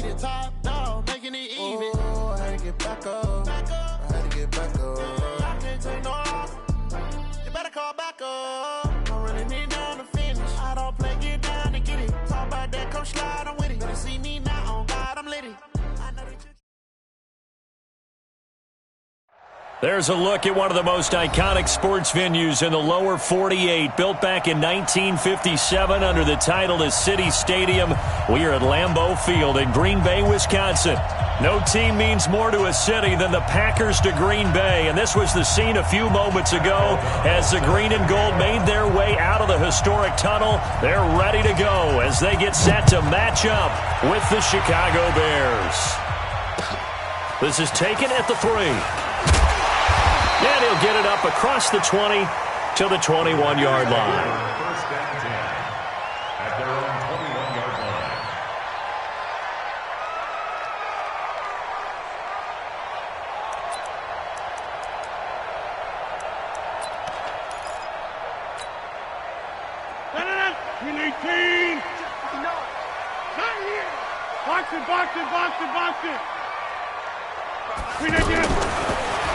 eat it top dog, making it even. Oh, I had to get back up. I had to get back up. I can't take no loss. You better call back up. I'm running it down to finish. I don't play, get down and get it. Talk about that, come slide, I'm with it. Better see me now, on God, I'm litty. I know they just... There's a look at one of the most iconic sports venues in the lower 48, built back in 1957 under the title of City Stadium. We are at Lambeau Field in Green Bay, Wisconsin. No team means more to a city than the Packers to Green Bay, and this was the scene a few moments ago as the green and gold made their way out of the historic tunnel. They're ready to go as they get set to match up with the Chicago Bears. This is taken at the 3. And he'll get it up across the 20 to the 21-yard line. First and 10 at their own 21-yard line.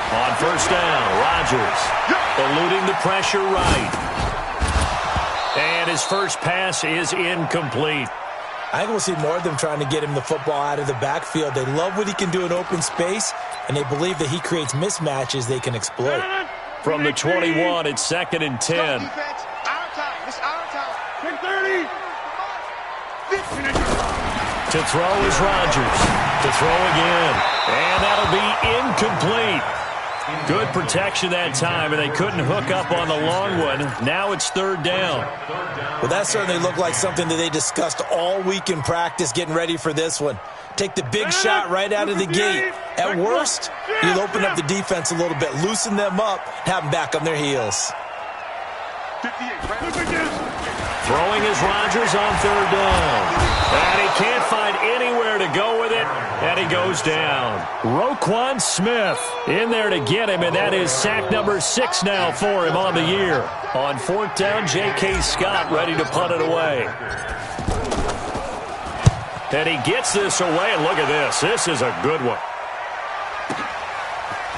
On first down, Rodgers eluding the pressure right. And his first pass is incomplete. I think we'll see more of them trying to get him the football out of the backfield. They love what he can do in open space, and they believe that he creates mismatches they can exploit. From the 21, it's 2nd and 10. Our time. It's our time. 10-30. To throw is Rodgers. To throw again. And that'll be incomplete. Good protection that time, and they couldn't hook up on the long one. Now it's 3rd down. Well, that certainly looked like something that they discussed all week in practice getting ready for this one. Take the big shot right out of the gate. At worst, you'll open up the defense a little bit, loosen them up, have them back on their heels. Throwing is Rodgers on 3rd down. And he can't find anywhere to go with it, and he goes down. Roquan Smith in there to get him, and that is sack number 6 now for him on the year. On 4th down, J.K. Scott ready to punt it away. And he gets this away, and look at this. This is a good one.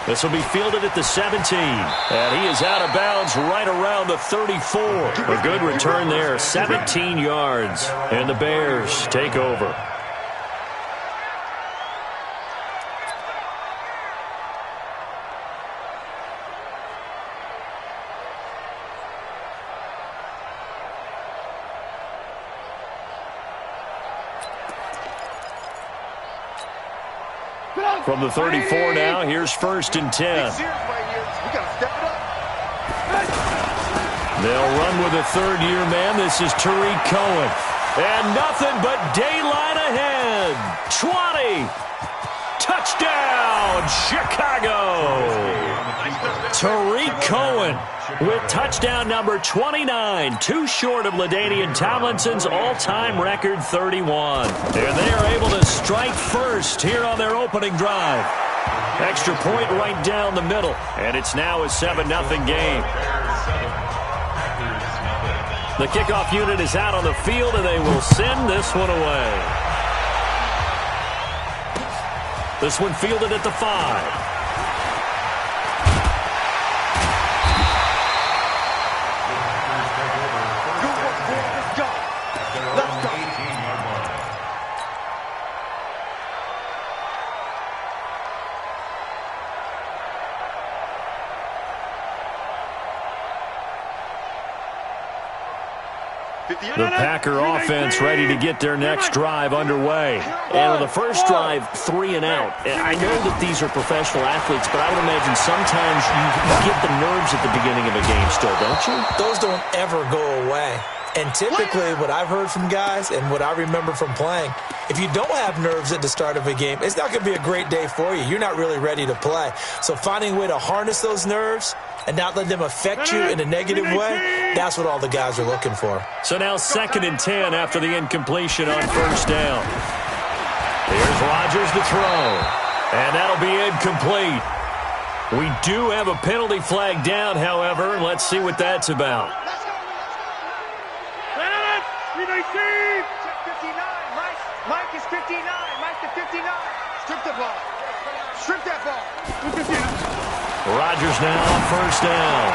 This will be fielded at the 17. And he is out of bounds right around the 34. A good return there, 17 yards. And the Bears take over. From the 34 now, here's 1st and 10. They'll run with a 3rd-year man. This is Tariq Cohen. And nothing but daylight ahead. 20. Touchdown, Chicago. Tariq Cohen with touchdown number 29, too short of LaDainian Tomlinson's all-time record 31. And they are able to strike first here on their opening drive. Extra point right down the middle, and it's now a 7-0 game. The kickoff unit is out on the field, and they will send this one away. This one fielded at the 5. The Packer offense ready to get their next drive underway. And on the first drive, 3 and out. I know that these are professional athletes, but I would imagine sometimes you get the nerves at the beginning of a game still, don't you? Those don't ever go away. And typically what I've heard from guys and what I remember from playing, if you don't have nerves at the start of a game, it's not going to be a great day for you. You're not really ready to play. So finding a way to harness those nerves and not let them affect you in a negative way, that's what all the guys are looking for. So now 2nd and 10 after the incompletion on first down. Here's Rodgers to throw. And that'll be incomplete. We do have a penalty flag down, however. Let's see what that's about. Mike is 59. Mike Mike to 59. Strip the ball. Strip that ball. Rodgers now on first down.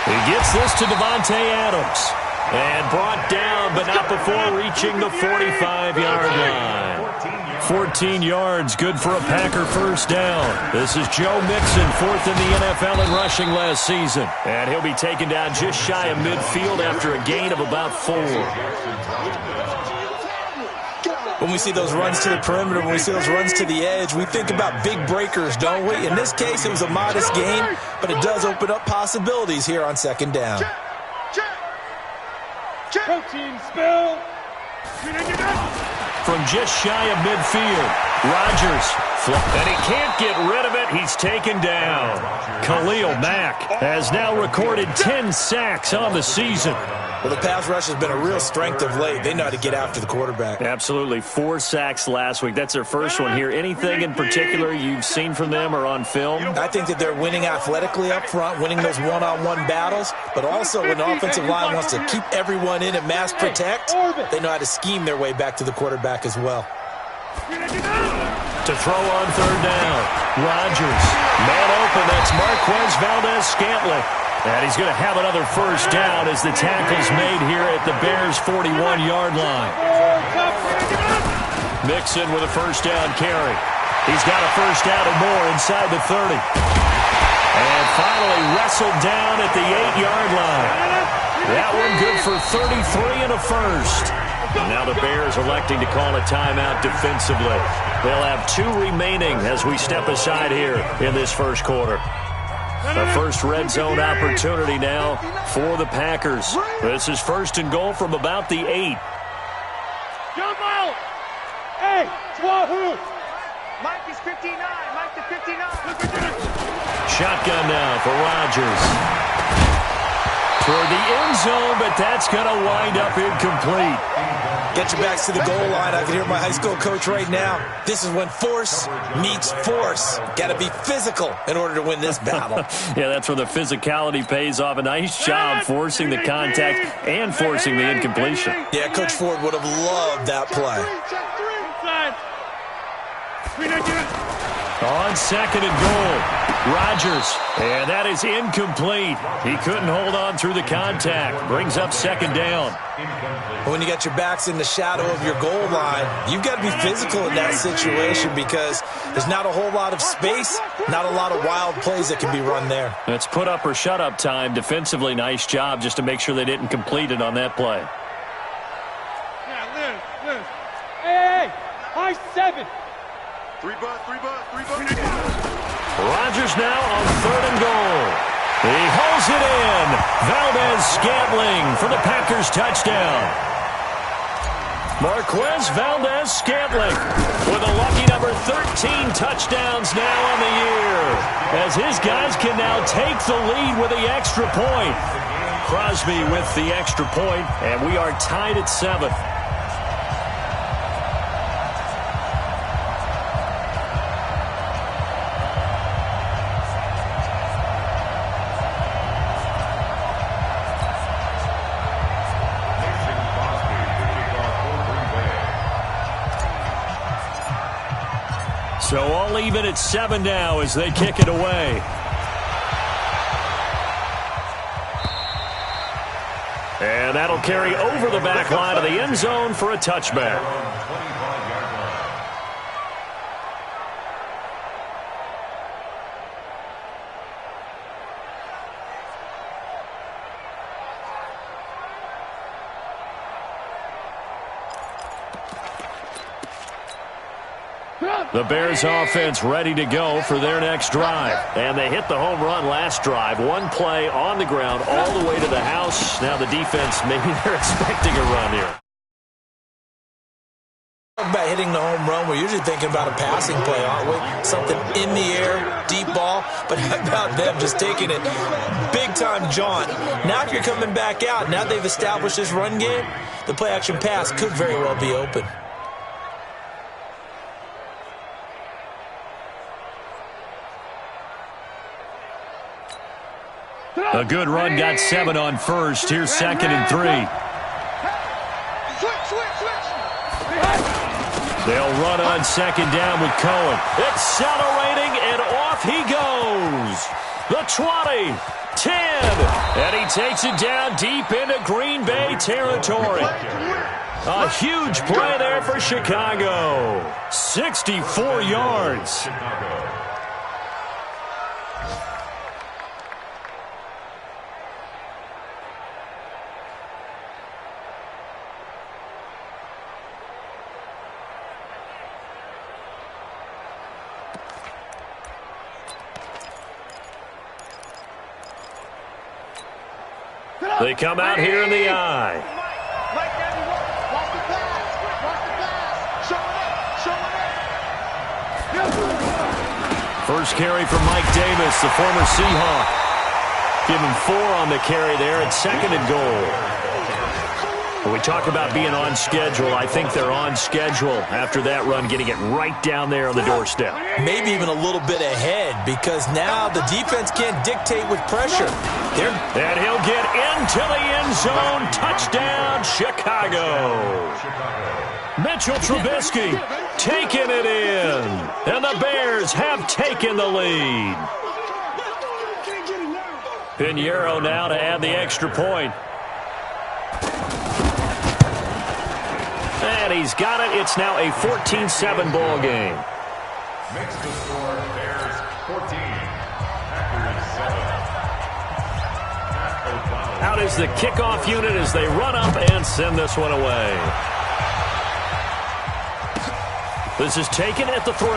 He gets this to Devontae Adams. And brought down, but not before reaching the 45-yard line. 14 yards, good for a Packer first down. This is Joe Mixon, fourth in the NFL in rushing last season. And he'll be taken down just shy of midfield after a gain of about 4. When we see those runs to the perimeter, when we see those runs to the edge, we think about big breakers, don't we? In this case, it was a modest gain, but it does open up possibilities here on second down. Protein spill. From just shy of midfield, Rodgers, and he can't get rid of it. He's taken down. Khalil Mack has now recorded 10 sacks on the season. Well, the pass rush has been a real strength of late. They know how to get after the quarterback. Absolutely. 4 sacks last week. That's their first one here. Anything in particular you've seen from them or on film? I think that they're winning athletically up front, winning those one-on-one battles, but also when the offensive line wants to keep everyone in and mass protect, they know how to scheme their way back to the quarterback as well. To throw on third down, Rodgers. Man open, that's Marquez Valdez-Scantling. And he's going to have another first down as the tackle's made here at the Bears' 41-yard line. Mixon with a first down carry. He's got a first down and more inside the 30. And finally wrestled down at the 8-yard line. That one good for 33 and a first. Now the Bears electing to call a timeout defensively. They'll have 2 remaining as we step aside here in this first quarter. The first red zone opportunity now for the Packers. This is first and goal from about the 8. Jump out. Hey, Swahoo. Mike is 59. Mike to 59. Shotgun now for Rodgers. Toward the end zone, but that's going to wind up incomplete. Get your backs to the goal line. I can hear my high school coach right now. This is when force meets force. Got to be physical in order to win this battle. Yeah, that's where the physicality pays off. A nice job forcing the contact and forcing the incompletion. Yeah, Coach Ford would have loved that play. On second and goal. Rodgers, and that is incomplete. He couldn't hold on through the contact. Brings up second down. When you got your backs in the shadow of your goal line, you've got to be physical in that situation because there's not a whole lot of space, not a lot of wild plays that can be run there. It's put up or shut up time. Defensively, nice job just to make sure they didn't complete it on that play. Yeah, Liz. Hey, high 7. 3 bucks. Rodgers now on third and goal. He holds it in. Valdez-Scantling for the Packers touchdown. Marquez Valdez-Scantling with a lucky number 13 touchdowns now on the year, as his guys can now take the lead with the extra point. Crosby with the extra point, and we are tied at 7. So all even at 7 now as they kick it away. And that'll carry over the back line of the end zone for a touchback. The Bears offense ready to go for their next drive. And they hit the home run last drive. One play on the ground all the way to the house. Now the defense, maybe they're expecting a run here. About hitting the home run, we're usually thinking about a passing play, aren't we? Something in the air, deep ball. But how about them just taking it big-time jaunt? Now if you're coming back out, now they've established this run game, the play-action pass could very well be open. A good run, got 7 on first. Here's second and 3. They'll run on second down with Cohen. Accelerating, and off he goes. The 20, 10, and he takes it down deep into Green Bay territory. A huge play there for Chicago. 64 yards. They come out here in the eye. First carry from Mike Davis, the former Seahawk. Give him 4 on the carry there at 2nd and goal. When we talk about being on schedule, I think they're on schedule after that run, getting it right down there on the doorstep. Maybe even a little bit ahead, because now the defense can't dictate with pressure. And he'll get into the end zone. Touchdown, Chicago. Mitchell Trubisky taking it in. And the Bears have taken the lead. Pinheiro now to add the extra point. And he's got it. It's now a 14-7 ball game. Makes the score Bears 14, Packers 7. Out is the kickoff unit as they run up and send this one away. This is taken at the 3.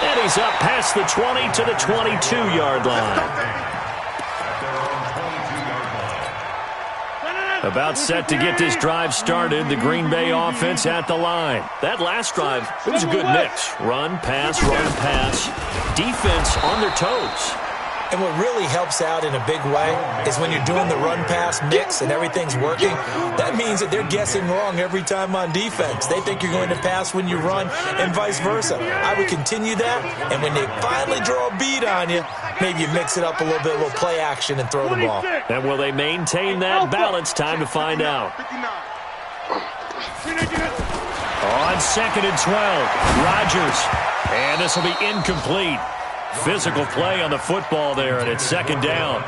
And he's up past the 20 to the 22-yard line. About set to get this drive started. The Green Bay offense at the line. That last drive, it was a good mix. Run, pass, defense on their toes. And what really helps out in a big way is when you're doing the run-pass mix and everything's working, that means that they're guessing wrong every time on defense. They think you're going to pass when you run and vice versa. I would continue that, and when they finally draw a beat on you, maybe you mix it up a little bit, a little play action, and throw the ball. And will they maintain that balance? Time to find out. On 2nd and 12, Rodgers. And this will be incomplete. Physical play on the football there, and it's 2nd down.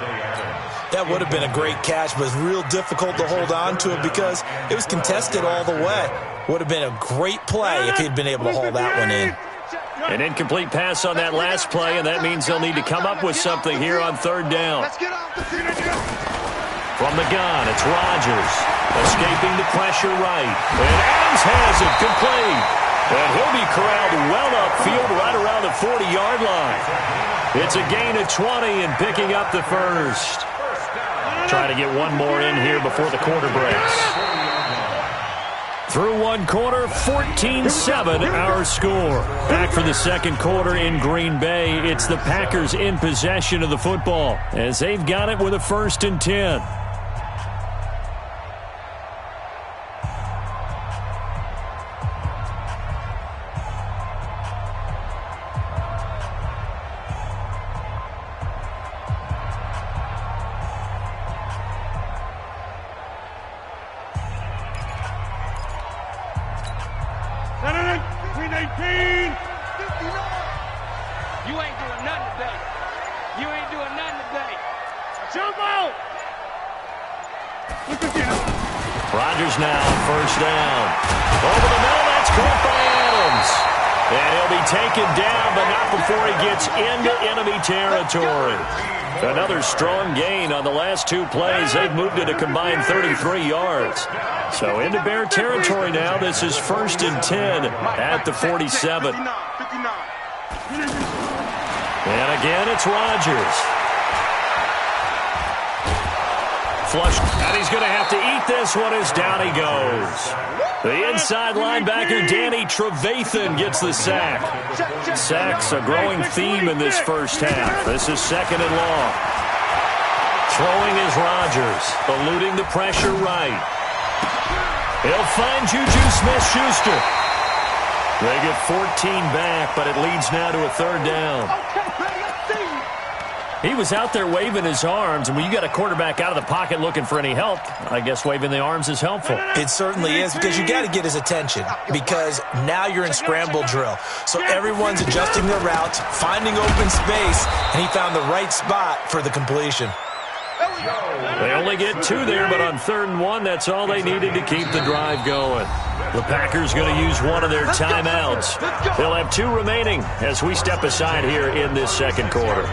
That would have been a great catch, but it's real difficult to hold on to it because it was contested all the way. Would have been a great play if he'd been able to haul that one in. An incomplete pass on that last play, and that means they'll need to come up with something here on 3rd down. From the gun, it's Rodgers. Escaping the pressure right. And Adams has it complete. And he'll be corralled well upfield right around the 40-yard line. It's a gain of 20 and picking up the first. Trying to get one more in here before the quarter breaks. Through one quarter, 14-7 our score. Back for the 2nd quarter in Green Bay. It's the Packers in possession of the football as they've got it with a 1st and 10. Rodgers now, 1st down. Over the middle, that's caught by Adams. And he'll be taken down, but not before he gets into enemy territory. Another strong gain on the last 2 plays. They've moved it a combined 33 yards. So into Bear territory now. This is 1st and 10 at the 47. And again, it's Rodgers. Flush, and he's going to have to eat this one as down he goes. The inside linebacker, Danny Trevathan, gets the sack. Sacks a growing theme in this first half. This is 2nd and long. Throwing is Rodgers, eluding the pressure right. He'll find Juju Smith-Schuster. They get 14 back, but it leads now to a 3rd down. He was out there waving his arms, and when you got a quarterback out of the pocket looking for any help, I guess waving the arms is helpful. It certainly is, because you got to get his attention, because now you're in scramble drill. So everyone's adjusting their routes, finding open space, and he found the right spot for the completion. They only get 2 there, but on 3rd and 1, that's all they needed to keep the drive going. The Packers going to use one of their timeouts. They'll have 2 remaining as we step aside here in this second quarter.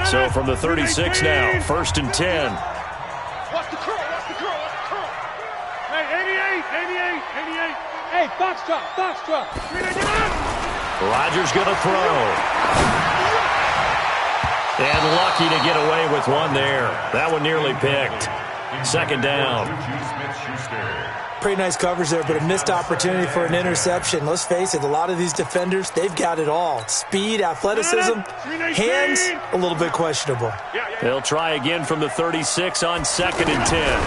So from the 36 now, 1st and 10. Watch the curl, watch the curl, watch the curl. Hey, 88. Hey, Foxtrot. Rodgers going to throw. And lucky to get away with one there. That one nearly picked. 2nd down. Pretty nice coverage there, but a missed opportunity for an interception. Let's face it, a lot of these defenders, they've got it all. Speed, athleticism, hands, a little bit questionable. They'll try again from the 36 on 2nd and 10.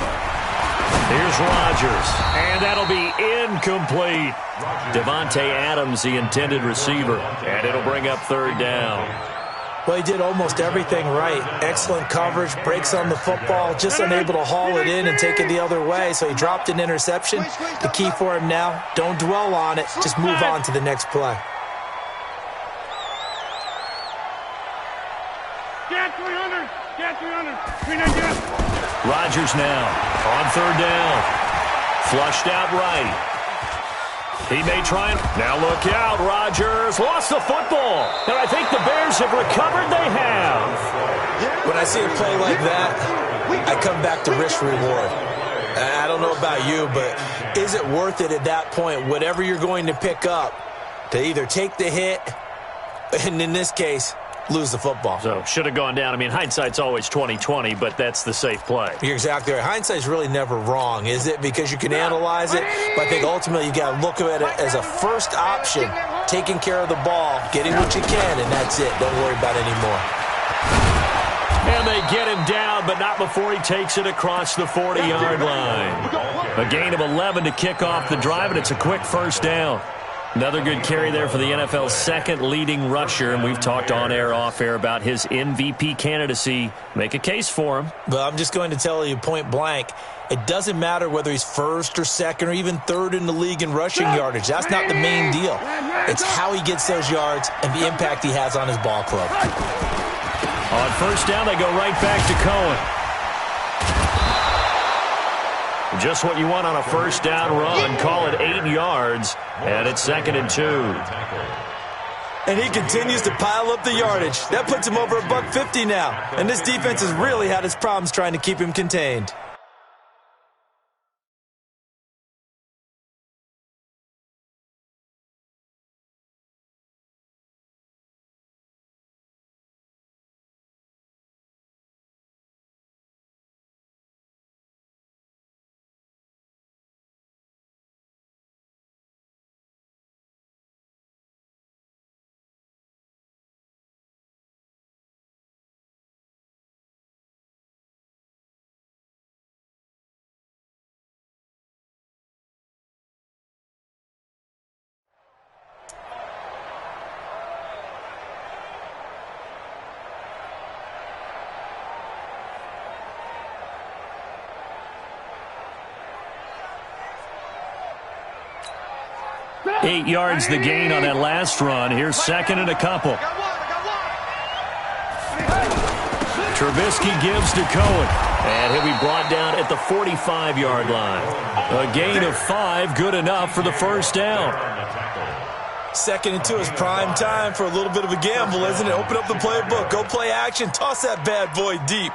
Here's Rodgers, and that'll be incomplete. Devontae Adams, the intended receiver, and it'll bring up 3rd down. Well, he did almost everything right. Excellent coverage, breaks on the football, just unable to haul it in and take it the other way, so he dropped an interception. The key for him now, don't dwell on it, just move on to the next play. Get 300. Rodgers now on 3rd down. Flushed out right. He may try and... Now look out, Rodgers lost the football. And I think the Bears have recovered. They have. When I see a play like that, I come back to risk-reward. I don't know about you, but is it worth it at that point, whatever you're going to pick up, to either take the hit, and in this case, lose the football? So, should have gone down. I mean, hindsight's always 20/20, but that's the safe play. You're exactly right. Hindsight's really never wrong, is it? Because you can analyze it, but I think ultimately you got to look at it as a first option, taking care of the ball, getting what you can, and that's it. Don't worry about it anymore. And they get him down, but not before he takes it across the 40-yard line. A gain of 11 to kick off the drive, and it's a quick 1st down. Another good carry there for the NFL's 2nd leading rusher, and we've talked on air, off air about his MVP candidacy. Make a case for him. But I'm just going to tell you point blank, it doesn't matter whether he's 1st or 2nd or even 3rd in the league in rushing yardage. That's not the main deal. It's how he gets those yards and the impact he has on his ball club. On 1st down, they go right back to Cohen. Just what you want on a 1st down run. Call it 8 yards, and it's 2nd and 2. And he continues to pile up the yardage. That puts him over $150 now. And this defense has really had its problems trying to keep him contained. Eight yards the gain on that last run. Here's 2nd and a couple. Trubisky gives to Cohen. And he'll be brought down at the 45-yard line. A gain of 5, good enough for the 1st down. 2nd and 2 is prime time for a little bit of a gamble, isn't it? Open up the playbook, go play action, toss that bad boy deep.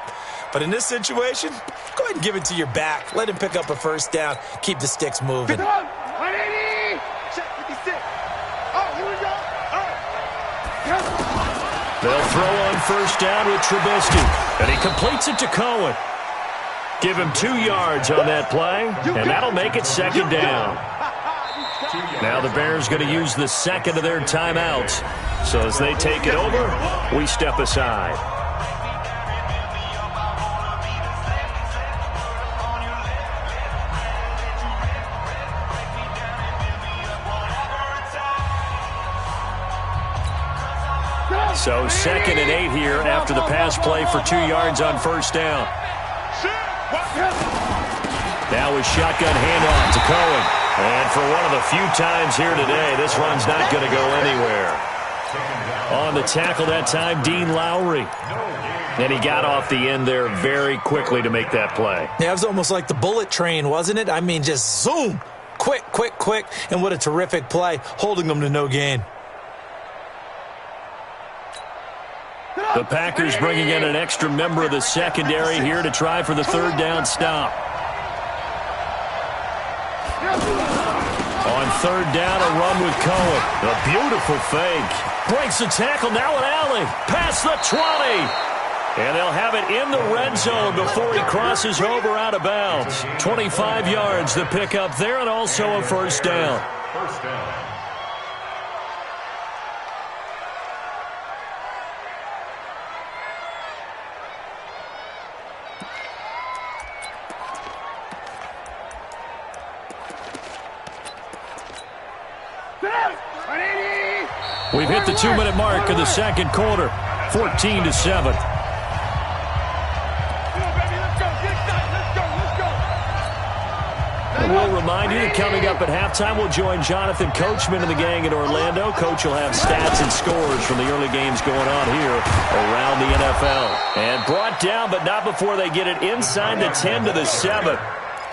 But in this situation, go ahead and give it to your back. Let him pick up a 1st down. Keep the sticks moving. They'll throw on 1st down with Trubisky. And he completes it to Cohen. Give him 2 yards on that play, and that'll make it 2nd down. Now the Bears going to use the 2nd of their timeouts. So as they take it over, we step aside. So 2nd and 8 here after the pass play for 2 yards on first down. Now a shotgun handoff to Cohen. And for one of the few times here today, this run's not going to go anywhere. On the tackle that time, Dean Lowry. And he got off the end there very quickly to make that play. Yeah, it was almost like the bullet train, wasn't it? I mean, just zoom. Quick, quick, quick. And what a terrific play, holding them to no gain. The Packers bringing in an extra member of the secondary here to try for the 3rd down stop. On 3rd down, a run with Cohen. A beautiful fake. Breaks the tackle, now an alley. Past the 20. And they'll have it in the red zone before he crosses over out of bounds. 25 yards to pick up there, and also a first down. First down. We've hit the 2-minute mark of the 2nd quarter. 14-7. We'll remind you that coming up at halftime, we'll join Jonathan Coachman and the gang in Orlando. Coach will have stats and scores from the early games going on here around the NFL. And brought down, but not before they get it inside the 10 to the 7.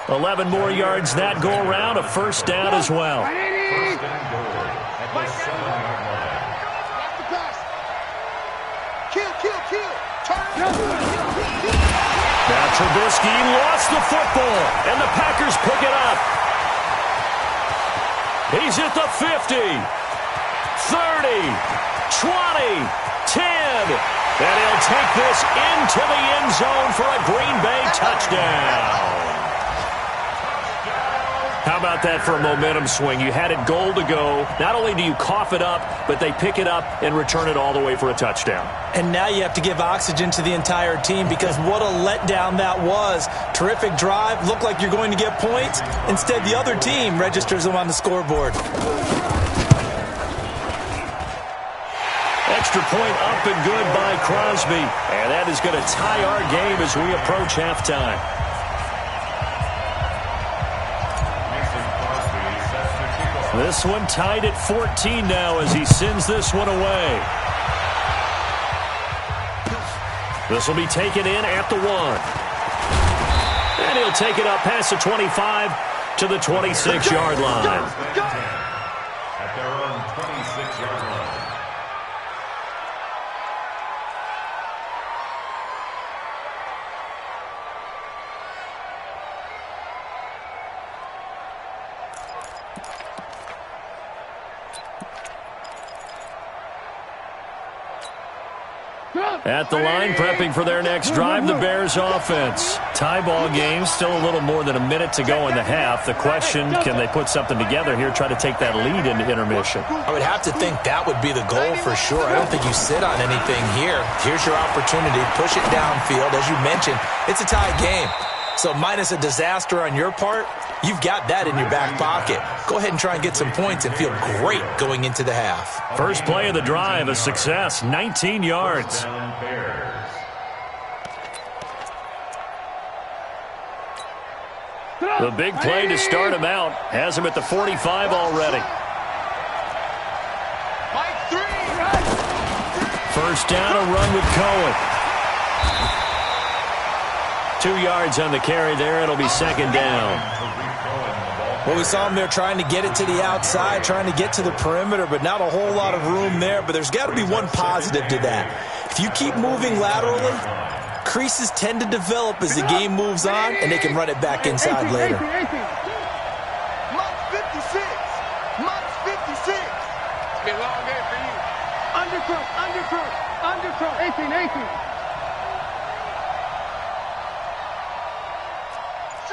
11 more yards that go around, a first down as well. First and goal at the 7-yard line. Now Trubisky lost the football, and the Packers pick it up. He's at the 50, 30, 20, 10. And he'll take this into the end zone for a Green Bay touchdown. How about that for a momentum swing? You had it goal to go. Not only do you cough it up, but they pick it up and return it all the way for a touchdown. And now you have to give oxygen to the entire team because what a letdown that was. Terrific drive. Looked like you're going to get points. Instead, the other team registers them on the scoreboard. Extra point up and good by Crosby. And that is going to tie our game as we approach halftime. This one tied at 14 now as he sends this one away. This will be taken in at the 1. And he'll take it up past the 25 to the 26-yard line. At their own 26-yard line. At the line, prepping for their next drive, the Bears offense. Tie ball game, still a little more than a minute to go in the half. The question, can they put something together here, try to take that lead into intermission? I would have to think that would be the goal for sure. I don't think you sit on anything here. Here's your opportunity. Push it downfield. As you mentioned, it's a tie game. So minus a disaster on your part, you've got that in your back pocket. Go ahead and try and get some points and feel great going into the half. First play of the drive, a success, 19 yards. The big play to start him out has him at the 45 already. First down, a run with Cohen. 2 yards on the carry there. It'll be second down. Well, we saw him there trying to get it to the outside, trying to get to the perimeter, but not a whole lot of room there. But there's got to be one positive to that. If you keep moving laterally, creases tend to develop as the game moves on, and they can run it back inside later. Month 56. Month 56. It's been a long day for you. Undercoat, undercoat, undercoat. 18.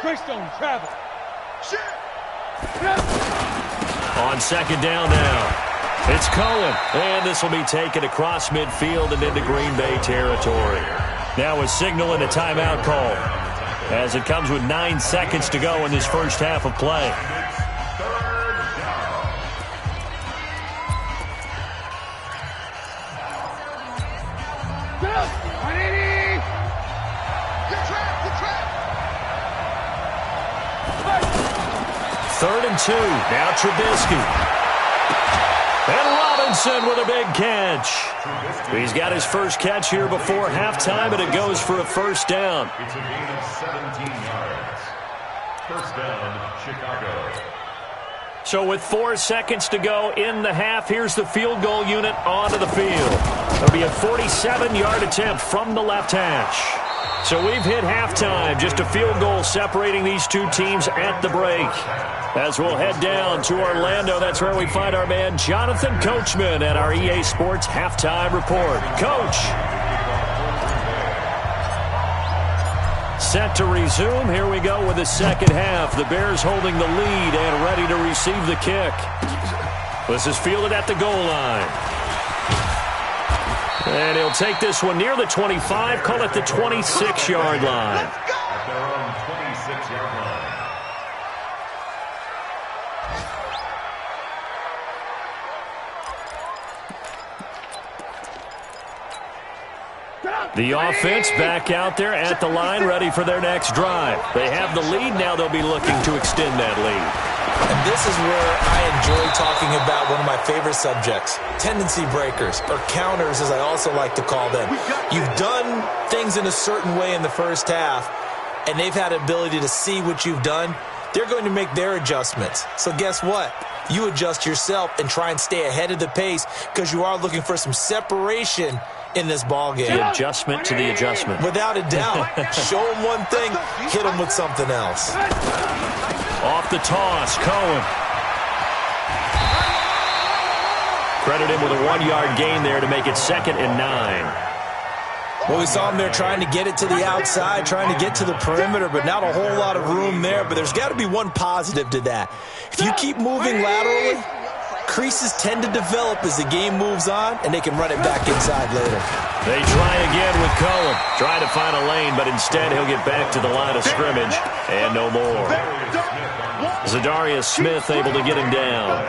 Greystone, travel. On second down now, it's Cohen. And this will be taken across midfield and into Green Bay territory. Now a signal and a timeout call as it comes with 9 seconds to go in this first half of play. 180. Good trap, good trap. 3rd and 2. Now Trubisky. And Robinson with a big catch. He's got his first catch here before halftime, and it goes for a first down. It's a gain of 17 yards. First down, Chicago. So with 4 seconds to go in the half, here's the field goal unit onto the field. It'll be a 47-yard attempt from the left hash. So we've hit halftime, just a field goal separating these two teams at the break. As we'll head down to Orlando, that's where we find our man Jonathan Coachman at our EA Sports Halftime Report. Coach. Set to resume. Here we go with the second half. The Bears holding the lead and ready to receive the kick. This is fielded at the goal line. And he'll take this one near the 25, call it the 26-yard line. At their own 26-yard line. The offense back out there at the line, ready for their next drive. They have the lead. Now they'll be looking to extend that lead. And this is where I enjoy talking about one of my favorite subjects, tendency breakers, or counters as I also like to call them. You've done things in a certain way in the first half, and they've had the ability to see what you've done. They're going to make their adjustments. So guess what? You adjust yourself and try and stay ahead of the pace because you are looking for some separation in this ball game. The adjustment to the adjustment. Without a doubt. Show them one thing, hit them with something else. Off the toss, Cohen. Credit him with a 1-yard gain there to make it 2nd and 9. Well, we saw him there trying to get it to the outside, trying to get to the perimeter, but not a whole lot of room there. But there's got to be one positive to that. If you keep moving laterally, creases tend to develop as the game moves on, and they can run it back inside later. They try again with Cohen. Try to find a lane, but instead he'll get back to the line of scrimmage, and no more. Zadarius Smith able to get him down.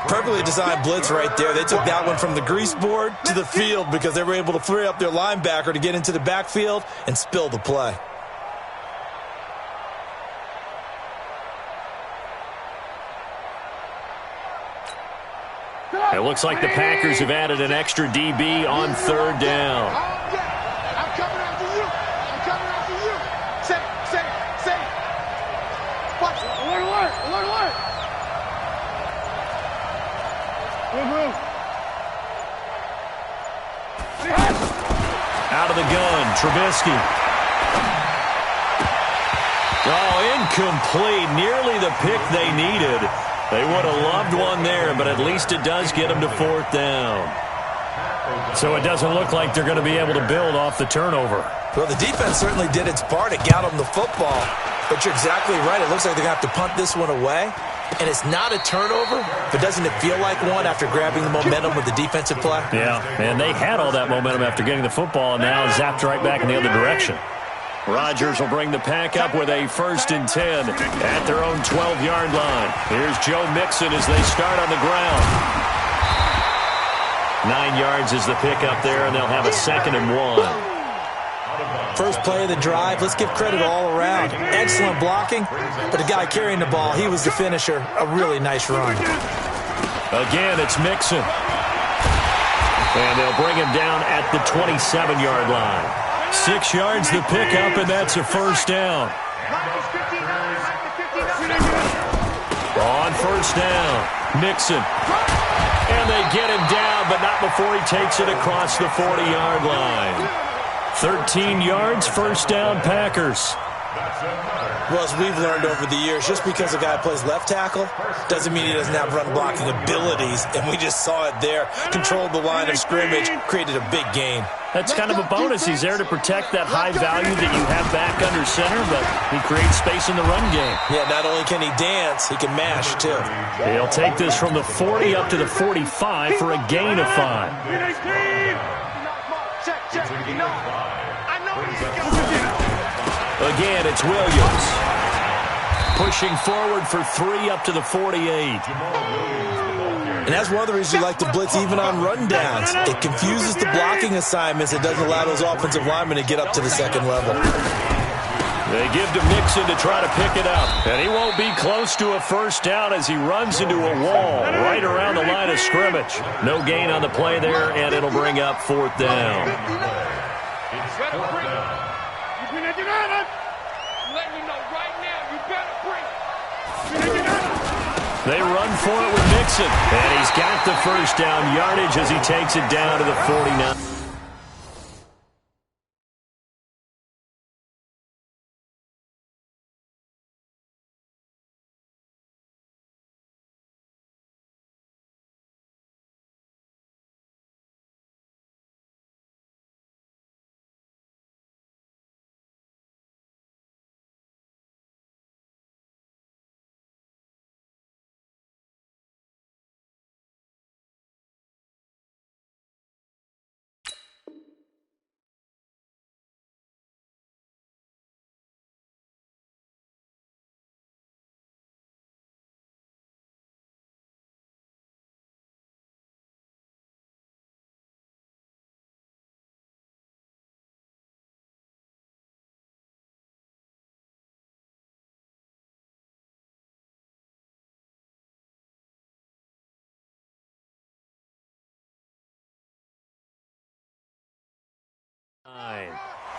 Perfectly designed blitz right there. They took that one from the grease board to the field because they were able to free up their linebacker to get into the backfield and spill the play. It looks like the Packers have added an extra DB on 3rd down. I'm coming after you. I'm coming after you. Say. Watch. Alert. Out of the gun, Trubisky. Oh, incomplete. Nearly the pick they needed. They would have loved one there, but at least it does get them to 4th down. So it doesn't look like they're going to be able to build off the turnover. Well, the defense certainly did its part. It got them the football. But you're exactly right. It looks like they're going to have to punt this one away. And it's not a turnover, but doesn't it feel like one after grabbing the momentum with the defensive play? Yeah, and they had all that momentum after getting the football, and now zapped right back in the other direction. Rodgers will bring the pack up with a 1st and 10 at their own 12-yard line. Here's Joe Mixon as they start on the ground. 9 yards is the pickup there, and they'll have a 2nd and 1. First play of the drive, let's give credit all around. Excellent blocking, but the guy carrying the ball, he was the finisher. A really nice run. Again, it's Mixon. And they'll bring him down at the 27-yard line. 6 yards the pickup, and that's a 1st down. On 1st down, Mixon. And they get him down, but not before he takes it across the 40-yard line. 13 yards, 1st down, Packers. Well, as we've learned over the years, just because a guy plays left tackle doesn't mean he doesn't have run-blocking abilities, and we just saw it there. Controlled the line of scrimmage, created a big gain. That's kind of a bonus. He's there to protect that high value that you have back under center, but he creates space in the run game. Yeah, not only can he dance, he can mash, too. He'll take this from the 40 up to the 45 for a gain of 5. Again, it's Williams. Pushing forward for 3 up to the 48. And that's one of the reasons you like to blitz even on rundowns. It confuses the blocking assignments. It doesn't allow those offensive linemen to get up to the second level. They give to Mixon to try to pick it up. And he won't be close to a first down as he runs into a wall right around the line of scrimmage. No gain on the play there, and it'll bring up fourth down. It's fourth down. They run for it with Mixon. And he's got the first down yardage as he takes it down to the 49.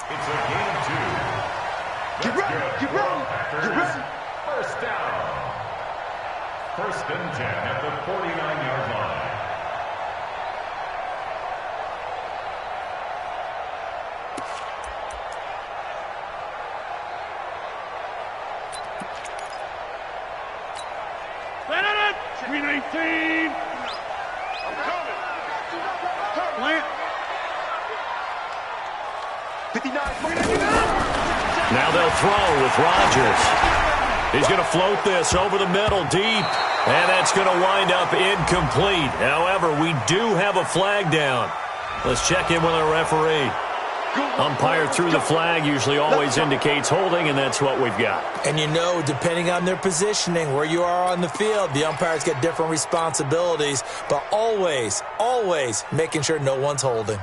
It's a gain of 2. Get ready, get ready, get ready. First down. First and 10 at the 49-yard line. Green 18. I'm coming. Plant. 59. Now they'll throw with Rodgers. He's going to float this over the middle deep, and that's going to wind up incomplete. However, we do have a flag down. Let's check in with our referee. Umpire threw the flag, usually always indicates holding, and that's what we've got. And you know, depending on their positioning, where you are on the field, the umpires get different responsibilities, but always, always making sure no one's holding.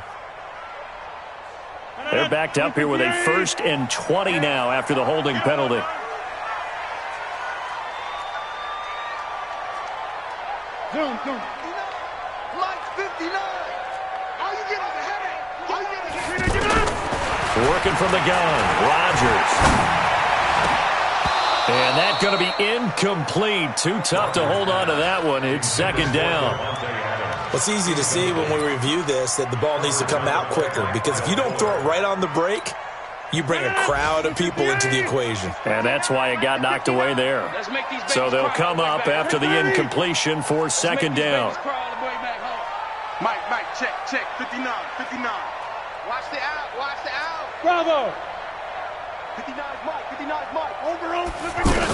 They're backed up here with a 1st and 20 now after the holding penalty. Zoom. Mike 59. How you get on the headache? How you get on the headache? Working from the gun, Rodgers. And that's going to be incomplete. Too tough to hold on to that one. It's second down. Well, it's easy to see when we review this that the ball needs to come out quicker, because if you don't throw it right on the break, you bring a crowd of people into the equation. And that's why it got knocked away there. So they'll come up after the incompletion for second down. Mike, check. 59. Watch the out. Bravo. 59's Mike. Over, flipping good.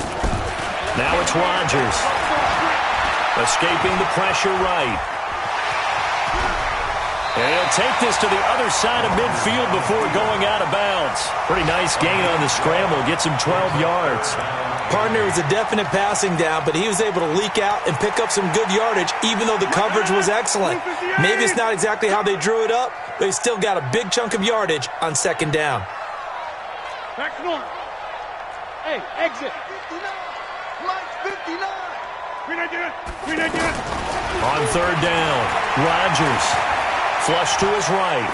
Now it's Rodgers. Escaping the pressure right. And he'll take this to the other side of midfield before going out of bounds. Pretty nice gain on the scramble. Gets him 12 yards. Partner was a definite passing down, but he was able to leak out and pick up some good yardage, even though the coverage was excellent. Maybe it's not exactly how they drew it up, but he still got a big chunk of yardage on second down. Back to north. Hey, exit. 59. Mike 59. Green 19. On third down, Rodgers. Flush to his right.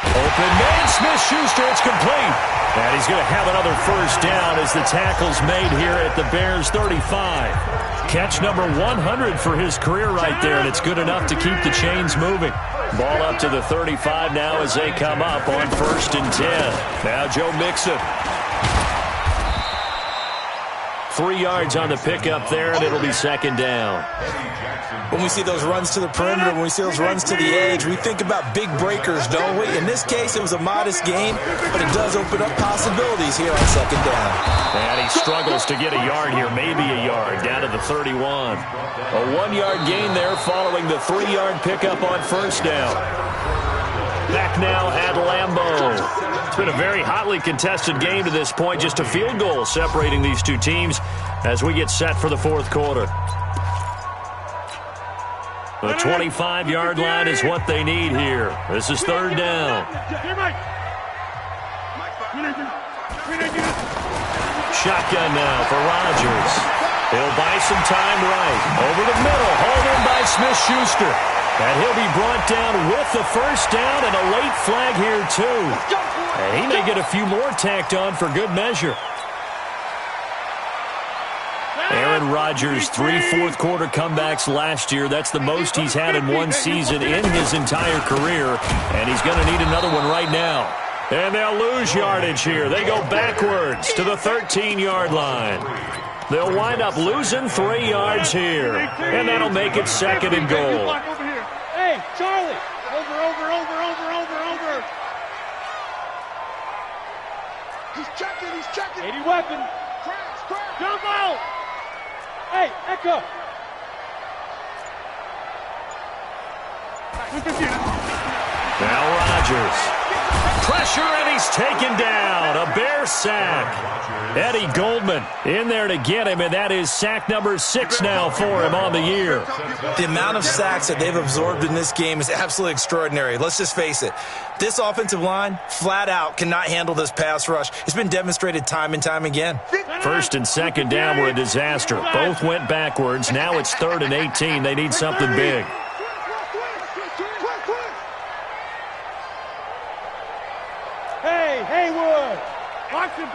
Open man, Smith-Schuster, it's complete. And he's going to have another first down as the tackle's made here at the Bears' 35. Catch number 100 for his career right there, and it's good enough to keep the chains moving. Ball up to the 35 now as they come up on 1st and 10. Now Joe Mixon. 3 yards on the pickup there, and it'll be second down. When we see those runs to the perimeter, when we see those runs to the edge, we think about big breakers, don't we? In this case, it was a modest gain, but it does open up possibilities here on second down. And he struggles to get a yard here, maybe a yard, down to the 31. A 1-yard gain there following the 3-yard pickup on first down. Back now at Lambeau. It's been a very hotly contested game to this point, just a field goal separating these two teams as we get set for the fourth quarter. The 25-yard line is what they need here. This is third down. Shotgun now for Rodgers. He'll buy some time right. Over the middle, hauled in by Smith-Schuster. And he'll be brought down with the first down and a late flag here, too. And he may get a few more tacked on for good measure. Aaron Rodgers, 3 fourth-quarter comebacks last year. That's the most he's had in one season in his entire career. And he's going to need another one right now. And they'll lose yardage here. They go backwards to the 13-yard line. They'll wind up losing 3 yards here. And that'll make it second and goal. Hey, Charlie. Over. He's checking. 80 weapon. Jump out. Hey, Echo. Now Rodgers. Pressure, and he's taken down. A Bear sack. Eddie Goldman in there to get him, and that is sack number 6 now for him on the year. The amount of sacks that they've absorbed in this game is absolutely extraordinary. Let's just face it. This offensive line, flat out, cannot handle this pass rush. It's been demonstrated time and time again. First and second down were a disaster. Both went backwards. Now it's 3rd and 18. They need something big. Hey, Haywood. Box it.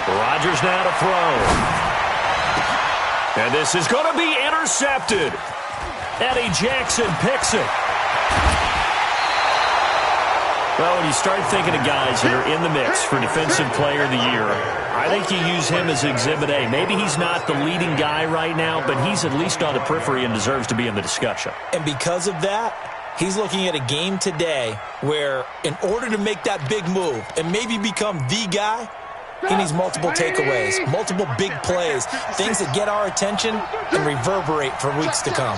Rodgers now to throw. And this is going to be intercepted. Eddie Jackson picks it. Well, when you start thinking of guys that are in the mix for Defensive Player of the Year, I think you use him as Exhibit A. Maybe he's not the leading guy right now, but he's at least on the periphery and deserves to be in the discussion. And because of that, he's looking at a game today where in order to make that big move and maybe become the guy, he needs multiple takeaways, multiple big plays, things that get our attention and reverberate for weeks to come.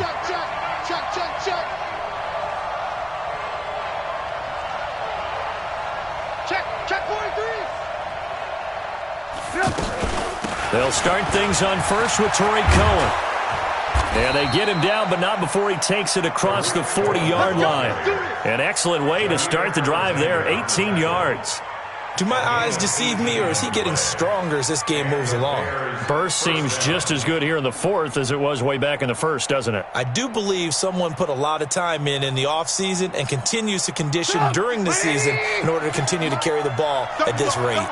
Check 43. They'll start things on first with Torrey Cohen. And they get him down, but not before he takes it across the 40-yard line. An excellent way to start the drive there, 18 yards. Do my eyes deceive me, or is he getting stronger as this game moves along? Burst seems just as good here in the 4th as it was way back in the 1st, doesn't it? I do believe someone put a lot of time in the offseason and continues to condition during the season in order to continue to carry the ball at this rate.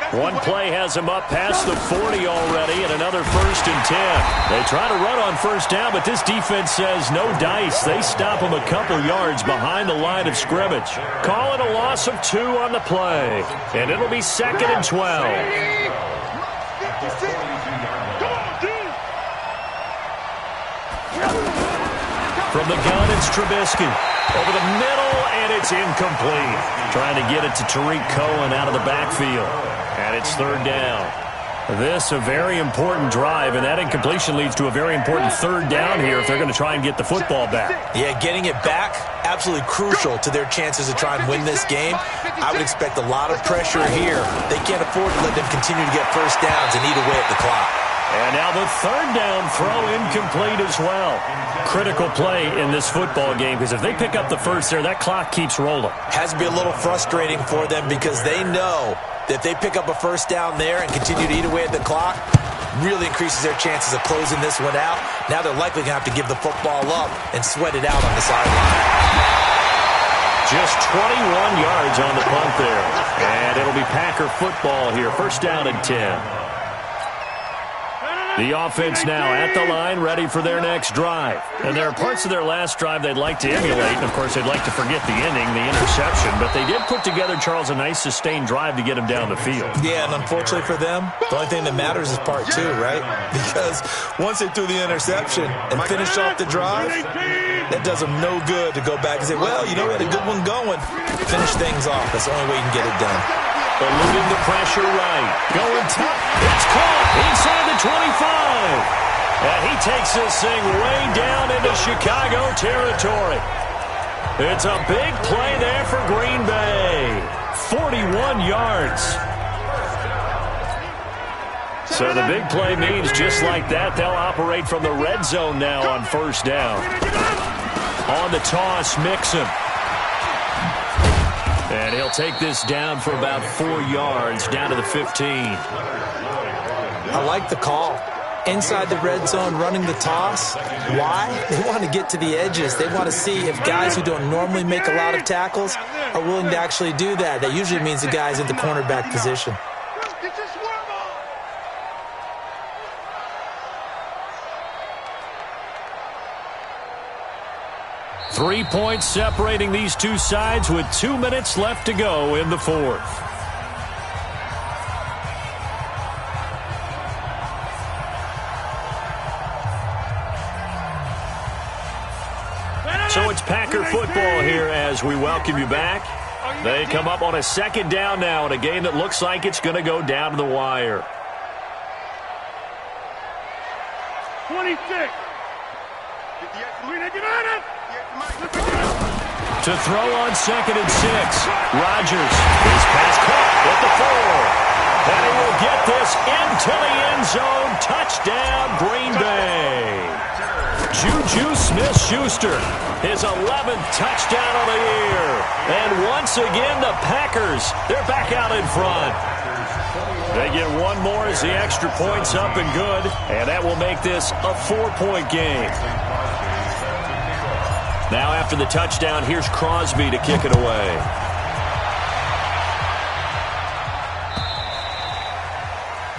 One play has him up past the 40 already, and another 1st and 10. They try to run on first down, but this defense says no dice. They stop him a couple yards behind the line of scrimmage. Calling a loss of 2 on the play, and it'll be 2nd and 12. From the gun, it's Trubisky. Over the middle, and it's incomplete. Trying to get it to Tariq Cohen out of the backfield. And it's 3rd down. This a very important drive, and that incompletion leads to a very important 3rd down here if they're going to try and get the football back. Yeah, getting it back, absolutely crucial to their chances to try and win this game. I would expect a lot of pressure here. They can't afford to let them continue to get first downs and eat away at the clock. And now the 3rd down throw incomplete as well. Critical play in this football game, because if they pick up the first there, that clock keeps rolling. Has to be a little frustrating for them because they know that if they pick up a first down there and continue to eat away at the clock, really increases their chances of closing this one out. Now they're likely going to have to give the football up and sweat it out on the sideline. Just 21 yards on the punt there. And it'll be Packer football here. 1st down and 10. The offense now at the line, ready for their next drive. And there are parts of their last drive they'd like to emulate. And, of course, they'd like to forget the ending, the interception. But they did put together, Charles, a nice sustained drive to get him down the field. Yeah, and unfortunately for them, the only thing that matters is part 2, right? Because once they threw the interception and finished off the drive, that does them no good to go back and say, well, you know, we had a good one going. Finish things off. That's the only way you can get it done. Eluding the pressure right. Going top. It's caught inside the 25. And he takes this thing way down into Chicago territory. It's a big play there for Green Bay. 41 yards. So the big play means just like that, they'll operate from the red zone now on first down. On the toss, Mixon. And he'll take this down for about 4 yards, down to the 15. I like the call. Inside the red zone, running the toss. Why? They want to get to the edges. They want to see if guys who don't normally make a lot of tackles are willing to actually do that. That usually means the guy's in the cornerback position. 3 points separating these two sides with 2 minutes left to go in the fourth. So it's Packer football here as we welcome you back. They come up on a second down now in a game that looks like it's going to go down to the wire. 26. To throw on 2nd and 6. Rodgers. His pass caught at the 4. And he will get this into the end zone. Touchdown, Green Bay. Juju Smith-Schuster, his 11th touchdown of the year. And once again, the Packers, they're back out in front. They get one more as the extra point's up and good, and that will make this a 4-point game. Now after the touchdown, here's Crosby to kick it away.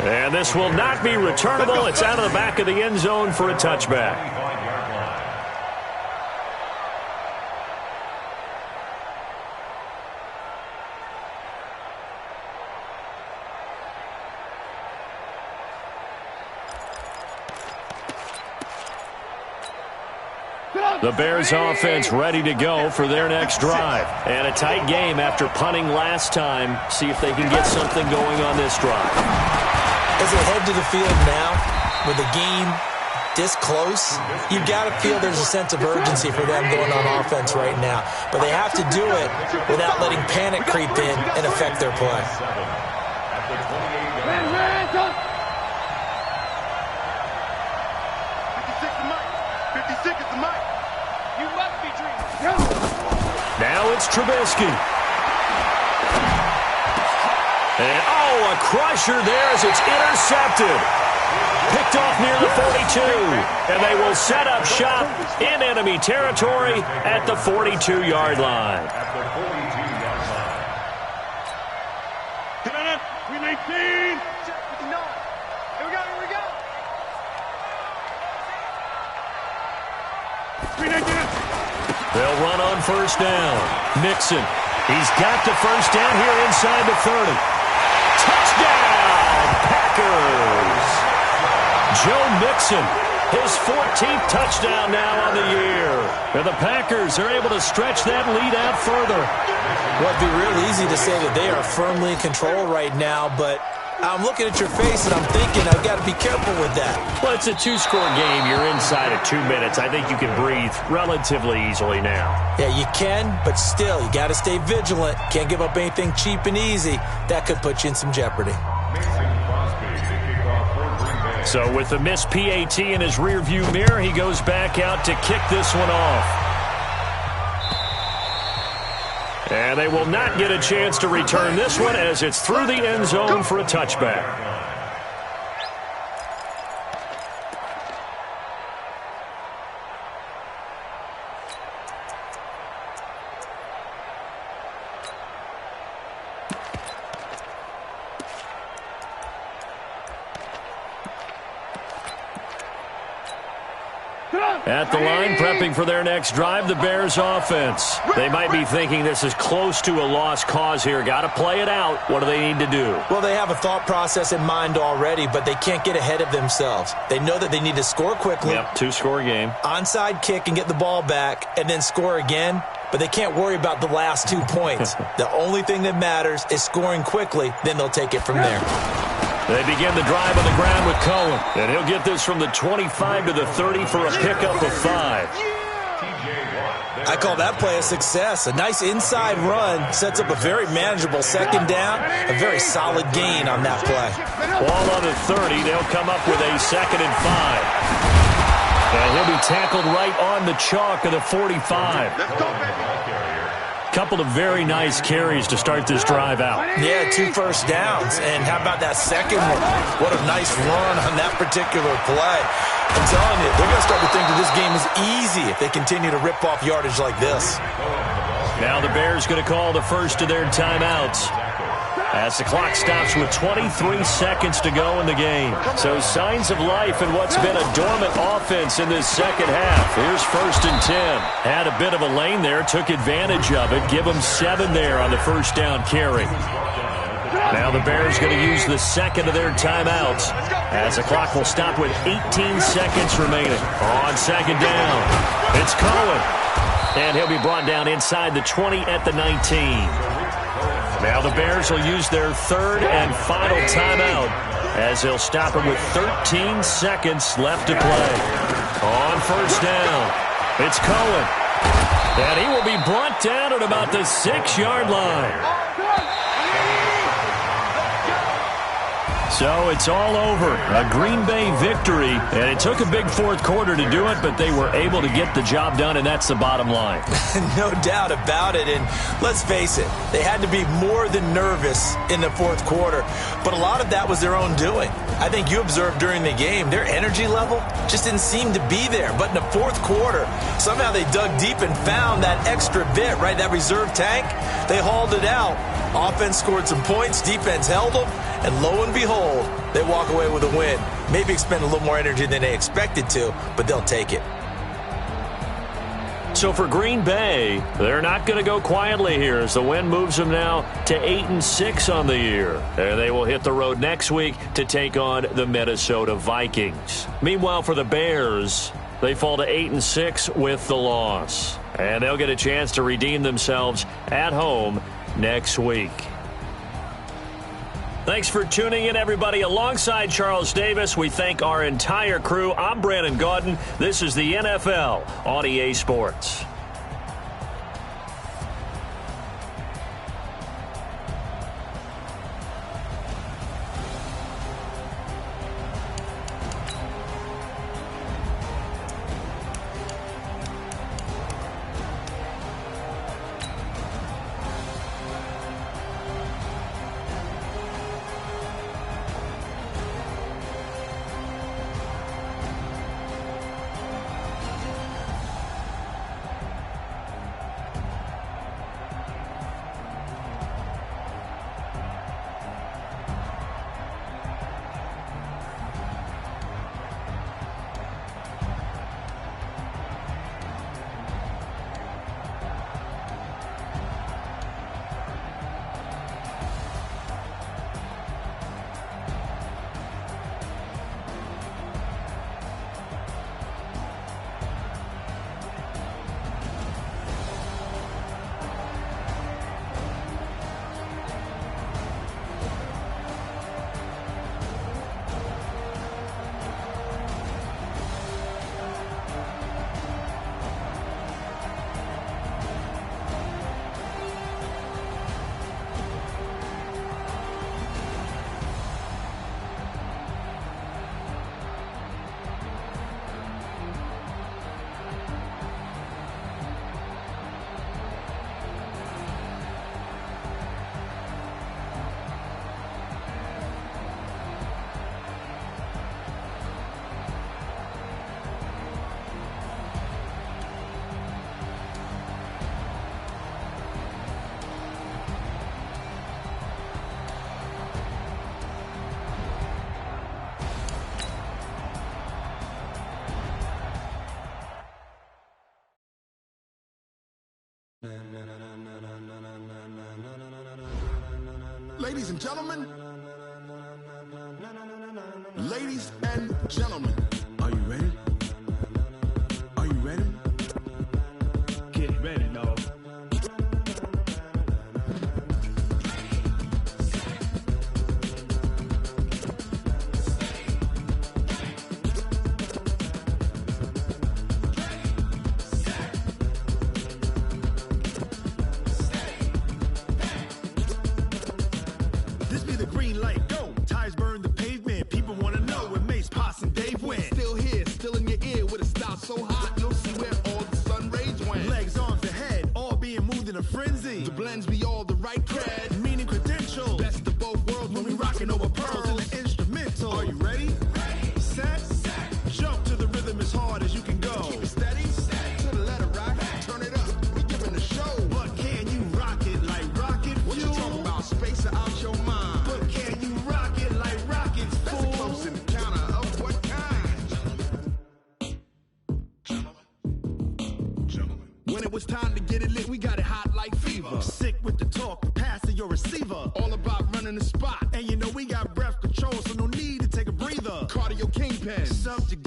And this will not be returnable. It's out of the back of the end zone for a touchback. The Bears offense ready to go for their next drive. And a tight game after punting last time. See if they can get something going on this drive. As they head to the field now, with the game this close, you've got to feel there's a sense of urgency for them going on offense right now. But they have to do it without letting panic creep in and affect their play. Now it's Trubisky. And, oh, a crusher there as it's intercepted. Picked off near the 42. And they will set up shop in enemy territory at the 42-yard line. We 19. They'll run on first down. Mixon. He's got the first down here inside the 30. Touchdown, Packers. Joe Mixon, his 14th touchdown now on the year. And the Packers are able to stretch that lead out further. Well, it'd be real easy to say that they are firmly in control right now, but I'm looking at your face and I'm thinking I've got to be careful with that. Well, it's a 2-score game. You're inside of 2 minutes. I think you can breathe relatively easily now. Yeah, you can, but still, you got to stay vigilant. Can't give up anything cheap and easy. That could put you in some jeopardy. So with the missed PAT in his rearview mirror, he goes back out to kick this one off. And they will not get a chance to return this one as it's through the end zone for a touchback. At the line, prepping for their next drive, the Bears offense. They might be thinking this is close to a lost cause here. Got to play it out. What do they need to do? Well, they have a thought process in mind already, but they can't get ahead of themselves. They know that they need to score quickly. Yep, 2-score game. Onside kick and get the ball back and then score again. But they can't worry about the last 2 points. The only thing that matters is scoring quickly. Then they'll take it from there. They begin the drive on the ground with Cohen. And he'll get this from the 25 to the 30 for a pickup of 5. I call that play a success. A nice inside run sets up a very manageable second down, a very solid gain on that play. Ball on the 30. They'll come up with a 2nd and 5. And he'll be tackled right on the chalk of the 45. Couple of very nice carries to start this drive out. Yeah, 2 first downs. And how about that second one? What a nice run on that particular play. I'm telling you, they're going to start to think that this game is easy if they continue to rip off yardage like this. Now the Bears going to call the first of their timeouts as the clock stops with 23 seconds to go in the game. So signs of life in what's been a dormant offense in this second half. Here's 1st and 10. Had a bit of a lane there, took advantage of it. Give them 7 there on the first down carry. Now the Bears going to use the second of their timeouts as the clock will stop with 18 seconds remaining. On 2nd down, it's Cohen. And he'll be brought down inside the 20 at the 19. Now the Bears will use their 3rd and final timeout as they'll stop it with 13 seconds left to play. On 1st down, it's Cohen. And he will be brought down at about the 6-yard line. So it's all over. A Green Bay victory, and it took a big 4th quarter to do it, but they were able to get the job done, and that's the bottom line. No doubt about it, and let's face it, they had to be more than nervous in the 4th quarter, but a lot of that was their own doing. I think you observed during the game, their energy level just didn't seem to be there, but in the 4th quarter, somehow they dug deep and found that extra bit, right, that reserve tank. They hauled it out. Offense scored some points, defense held them, and lo and behold, they walk away with a win. Maybe expend a little more energy than they expected to, but they'll take it. So for Green Bay, they're not going to go quietly here as the win moves them now to 8-6 on the year. And they will hit the road next week to take on the Minnesota Vikings. Meanwhile, for the Bears, they fall to 8-6 with the loss. And they'll get a chance to redeem themselves at home next week. Thanks for tuning in, everybody. Alongside Charles Davis, we thank our entire crew. I'm Brandon Gaudin. This is the NFL on EA Sports. Ladies and gentlemen, ladies and gentlemen, are you ready? Are you ready? Get ready, dog. When it was time to get it lit, we got it hot like fever. Sick with the talk, passing your receiver. All about running the spot. And you know we got breath control, so no need to take a breather. Cardio kingpin. Subject